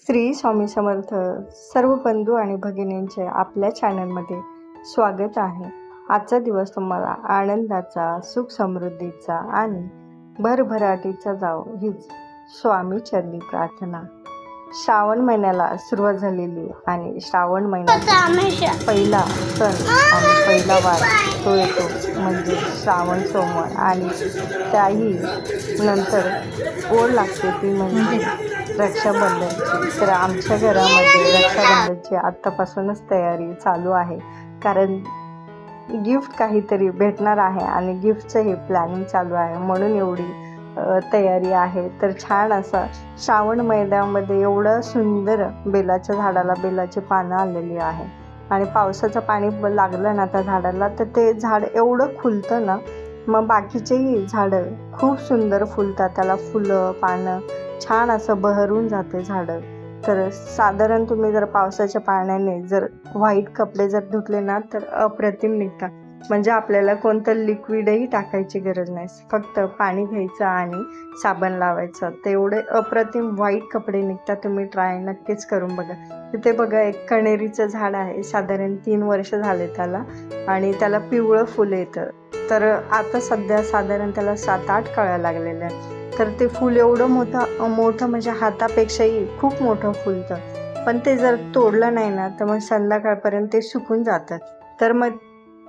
श्री स्वामी समर्थ. सर्व बंधू आणि भगिनींचे आपल्या चॅनलमध्ये स्वागत आहे. आजचा दिवस तुम्हाला आनंदाचा, सुख समृद्धीचा आणि भरभराटीचा जावो हीच स्वामी चरणी प्रार्थना. श्रावण महिन्याला सुरुवात झालेली आणि श्रावण महिन्याचा पहिला सण आणि पहिला वार तो येतो म्हणजे श्रावण सोमवार, आणि त्याही नंतर ओढ लागते ती म्हणजे रक्षाबंधनची. तर आमच्या घरामध्ये रक्षाबंधनची आत्तापासूनच तयारी चालू आहे, कारण गिफ्ट काहीतरी भेटणार आहे आणि गिफ्टचं हे प्लॅनिंग चालू आहे, म्हणून एवढी तयारी आहे. तर छान असा श्रावण महिन्यामध्ये एवढं सुंदर बेलाच्या झाडाला बेलाची पानं आलेली आहे आणि पावसाचं पाणी लागलं ना त्या झाडाला तर ते झाड एवढं फुलतं ना, मग बाकीचेही झाडं खूप सुंदर फुलतात, त्याला फुलं पानं छान असं बहरून जाते झाडं. तर साधारण तुम्ही जर पावसाच्या पाण्याने जर व्हाईट कपडे जर धुतले ना तर अप्रतिम निघतात. म्हणजे आपल्याला कोणतं लिक्विडही टाकायची गरज नाही, फक्त पाणी घ्यायचं आणि साबण लावायचं, तेवढे अप्रतिम व्हाईट कपडे निघतात. तुम्ही ट्राय नक्कीच करून बघा. तिथे बघा एक कणेरीचं झाड आहे, साधारण 3 वर्ष झाले त्याला, आणि त्याला पिवळं फुल येतं. तर आता सध्या साधारण त्याला 7-8 कळ्या लागलेल्या आहेत. तर ते फूल एवढं मोठं म्हणजे हातापेक्षाही खूप मोठं फुलतं, पण ते जर तोडलं नाही ना तर मग संध्याकाळपर्यंत ते सुकून जातं. तर मग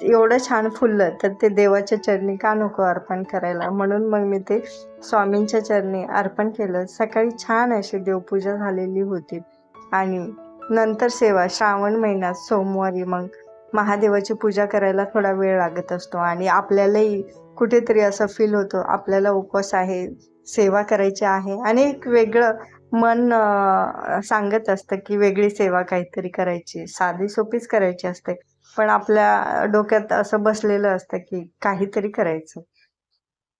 एवढं छान फुललं तर ते देवाच्या चरणी का नको अर्पण करायला, म्हणून मग मी ते स्वामींच्या चरणी अर्पण केलं. सकाळी छान अशी देवपूजा झालेली होती आणि नंतर सेवा. श्रावण महिन्यात सोमवारी मग महादेवाची पूजा करायला थोडा वेळ लागत असतो आणि आपल्यालाही कुठेतरी असं फील होतं आपल्याला उपवास आहे, सेवा करायची आहे, आणि एक वेगळं मन सांगत असतं की वेगळी सेवा काहीतरी करायची, साधी सोपीच करायची असते, पण आपल्या डोक्यात असं बसलेलं असतं की काहीतरी करायचं.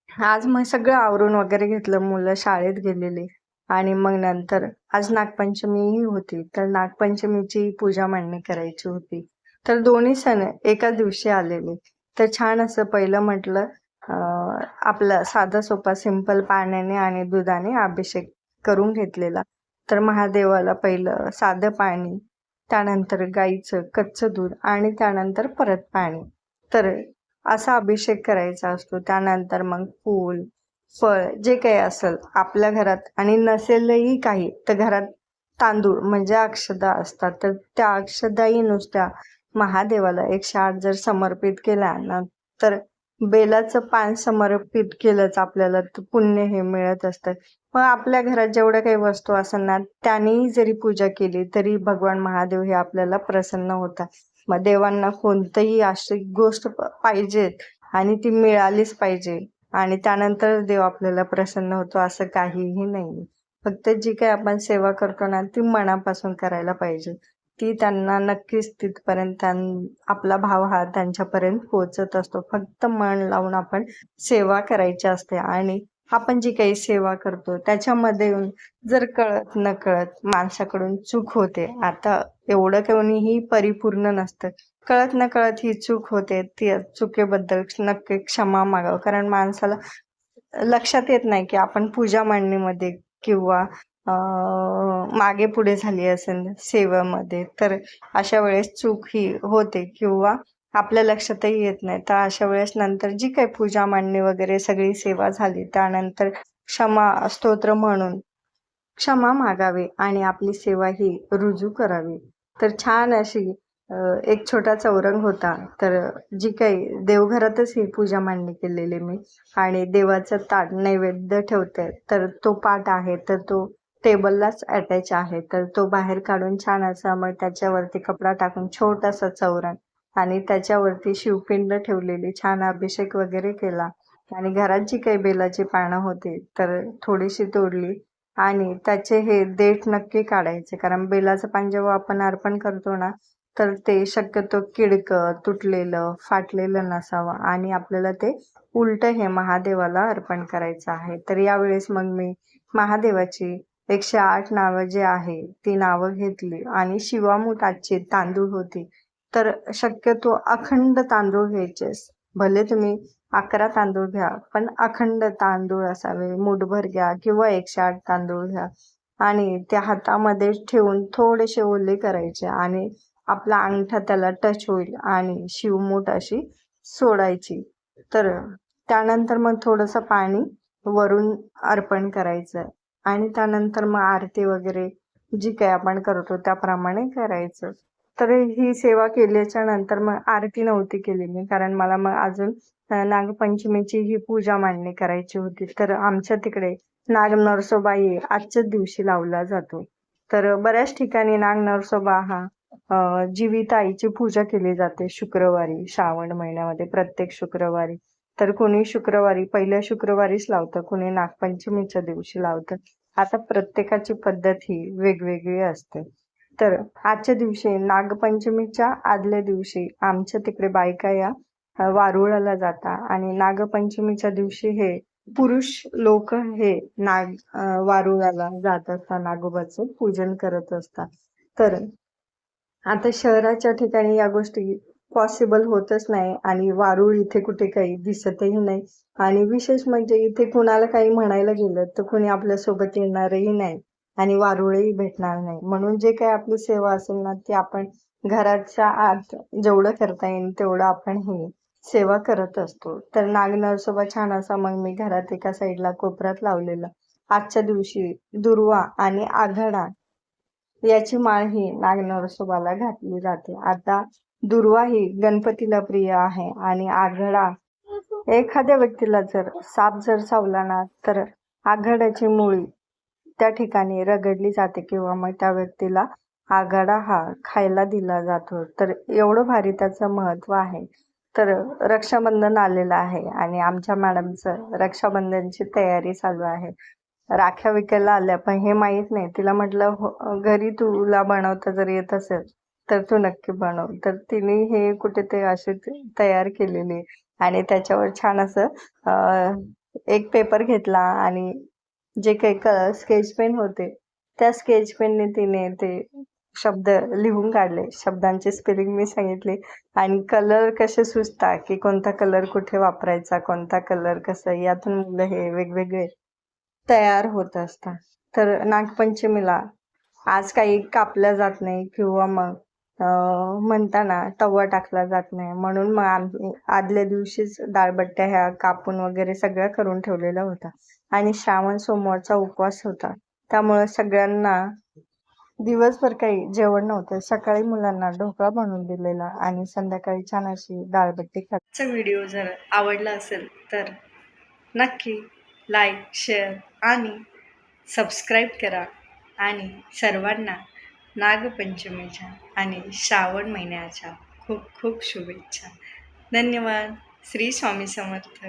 आज मग सगळं आवरून वगैरे घेतलं, मुलं शाळेत गेलेली, आणि मग नंतर आज नागपंचमीही होती, तर नागपंचमीची पूजा मांडणी करायची होती. तर दोन्ही सण एका दिवशी आलेले. तर छान असं पहिलं म्हटलं आपला साधा सोपा सिंपल पाण्याने आणि दुधाने अभिषेक करून घेतलेला. तर महादेवाला पहिलं साधं पाणी, त्यानंतर गाईचं कच्चं दूध आणि त्यानंतर परत पाणी, तर असा अभिषेक करायचा असतो. त्यानंतर मग फूल फळ जे काही असेल आपल्या घरात, आणि नसेलही काही तर घरात तांदूळ म्हणजे अक्षदा असतात, तर त्या अक्षदाही नुसत्या महादेवाला 108 जर समर्पित केल्या ना, तर बेलाचं पान समर्पित केलंच आपल्याला तर पुण्य हे मिळत असतं. मग आपल्या घरात जेवढ्या काही वस्तू असेल ना त्यानेही जरी पूजा केली तरी भगवान महादेव हे आपल्याला प्रसन्न होतात. मग देवांना कोणतंही अशी गोष्ट पाहिजे आणि ती मिळालीच पाहिजे, आणि त्यानंतर देव आपल्याला प्रसन्न होतो असं काहीही नाही. फक्त जी काही आपण सेवा करतो ना ती मनापासून करायला पाहिजे, ती त्यांना नक्कीच तिथपर्यंत आपला भाव हा त्यांच्यापर्यंत पोहोचत असतो. फक्त मन लावून आपण सेवा करायची असते, आणि आपण जी काही सेवा करतो त्याच्यामध्ये जर कळत नकळत माणसाकडून चूक होते, आता एवढं कोणीही परिपूर्ण नसतं, कळत नकळत ही चूक होते, ती चुकीबद्दल नक्की क्षमा मागावं. कारण माणसाला लक्षात येत नाही की आपण पूजा मांडणीमध्ये किंवा मागे पुढे झाली असेल सेवेमध्ये, तर अशा वेळेस चूक ही होते किंवा आपल्या लक्षातही येत नाही. तर अशा वेळेस नंतर जी काही पूजा मांडणी वगैरे सगळी सेवा झाली त्यानंतर क्षमा स्तोत्र म्हणून क्षमा मागावी आणि आपली सेवा ही रुजू करावी. तर छान अशी एक छोटा चौरंग होता, तर जी काही देवघरातच ही पूजा मांडणी केलेली मी, आणि देवाचं ताट नैवेद्य ठेवते, तर तो पाट आहे तर तो टेबललाच अटॅच आहे, तर तो बाहेर काढून छान असा मग त्याच्यावरती कपडा टाकून छोटासा चौरंग, आणि त्याच्यावरती शिवपिंड ठेवलेली, छान अभिषेक वगैरे केला, आणि घरात जी काही बेलाची पानं होती तर थोडीशी तोडली, आणि त्याचे हे देठ नक्की काढायचे, कारण बेलाचं पान जेव्हा आपण अर्पण करतो ना तर ते शक्यतो किडकं तुटलेलं फाटलेलं नसावं, आणि आपल्याला ते उलटं हे महादेवाला अर्पण करायचं आहे. तर यावेळेस मग मी महादेवाची 108 नावं जे आहे ती नावं घेतली, आणि शिवामुठाची तांदूळ होती, तर शक्यतो अखंड तांदूळ घ्यायचे. भले तुम्ही 11 तांदूळ घ्या, पण अखंड तांदूळ असावे, मुठभर घ्या किंवा 108 तांदूळ घ्या, आणि त्या हातामध्ये ठेवून थोडेसे ओले करायचे आणि आपला अंगठा त्याला टच होईल आणि शिवमूठ अशी सोडायची. तर त्यानंतर मग थोडंसं पाणी वरून अर्पण करायचं आणि त्यानंतर मग आरती वगैरे जी काही आपण करतो त्याप्रमाणे करायचं. तर ही सेवा केल्याच्या नंतर मग आरती नव्हती केली मी, कारण मला मग अजून नागपंचमीची ही पूजा मांडणी करायची होती. तर आमच्या तिकडे नागनरसोबाही आजच्याच दिवशी लावला जातो. तर बऱ्याच ठिकाणी नागनरसोबा हा जीवित आईची पूजा केली जाते शुक्रवारी, श्रावण महिन्यामध्ये प्रत्येक शुक्रवारी. तर कोणी शुक्रवारी पहिल्या शुक्रवारीच लावतं, कोणी नागपंचमीच्या दिवशी लावतं. आता प्रत्येकाची पद्धत ही वेगवेगळी असते. तर आजच्या दिवशी नागपंचमीच्या आदल्या दिवशी आमच्या तिकडे बायका या वारुळाला जातात आणि नागपंचमीच्या दिवशी हे पुरुष लोक हे वारुळाला जात असतात, नागोबाचं पूजन करत असतात. तर आता शहराच्या ठिकाणी या गोष्टी पॉसिबल होतच नाही आणि वारुळ इथे कुठे काही दिसतही नाही. आणि विशेष म्हणजे इथे कुणाला काही म्हणायला गेलं तर कोणी आपल्यासोबत येणारही नाही आणि वारुळही भेटणार नाही. म्हणून जे काही आपली सेवा असेल ना ती आपण घराच्या आत जेवढं करता येईल तेवढं आपण हे सेवा करत असतो. तर नागनरसोबा छान असा मग मी घरात एका साईडला कोपऱ्यात लावलेला. आजच्या दिवशी दुर्वा आणि आघाडा याची माळ ही नागनरसोबाला घातली जाते. आता दुर्वा ही गणपतीला प्रिय आहे आणि आघाडा एखाद्या व्यक्तीला जर साप जर चावला ना तर आघाड्याची मुळी त्या ठिकाणी रगडली जाते किंवा मग त्या व्यक्तीला आघाडा हा खायला दिला जातो. तर एवढं भारी त्याचं महत्त्व आहे. तर रक्षाबंधन आलेलं आहे आणि आमच्या मॅडमचं रक्षाबंधनची तयारी चालू आहे. राख्या विकायला आल्या, पण हे माहीत नाही. तिला म्हटलं घरी तुला बनवता जर येत असेल तर तू नक्की बनव. तर तिने हे कुठे ते अशी तयार केलेली आणि त्याच्यावर छान असं एक पेपर घेतला आणि जे काही स्केच पेन होते त्या स्केच पेनने तिने ते शब्द लिहून काढले. शब्दांची स्पेलिंग मी सांगितली आणि कलर कसे सुचतात की कोणता कलर कुठे वापरायचा, कोणता कलर कसं, यातून मुलं हे वेगवेगळे तयार होत असतात. तर नागपंचमीला आज काही कापल्या जात नाही किंवा मग म्हणताना तवा टाकला जात नाही, म्हणून मग आम्ही आदल्या दिवशीच डाळबट्ट्या ह्या कापून वगैरे सगळ्या करून ठेवलेल्या होत्या आणि श्रावण सोमवारचा उपवास होता. त्यामुळे सगळ्यांना दिवसभर काही जेवण नव्हतं. सकाळी मुलांना ढोकळा बनवून दिलेला आणि संध्याकाळी छान अशी डाळबट्टी खायचा. व्हिडिओ जर आवडला असेल तर नक्की लाईक, शेअर आणि सबस्क्राईब करा आणि सर्वांना नागपंचमीच्या आणि श्रावण महिन्याच्या खूप खूप शुभेच्छा. धन्यवाद. श्री स्वामी समर्थ.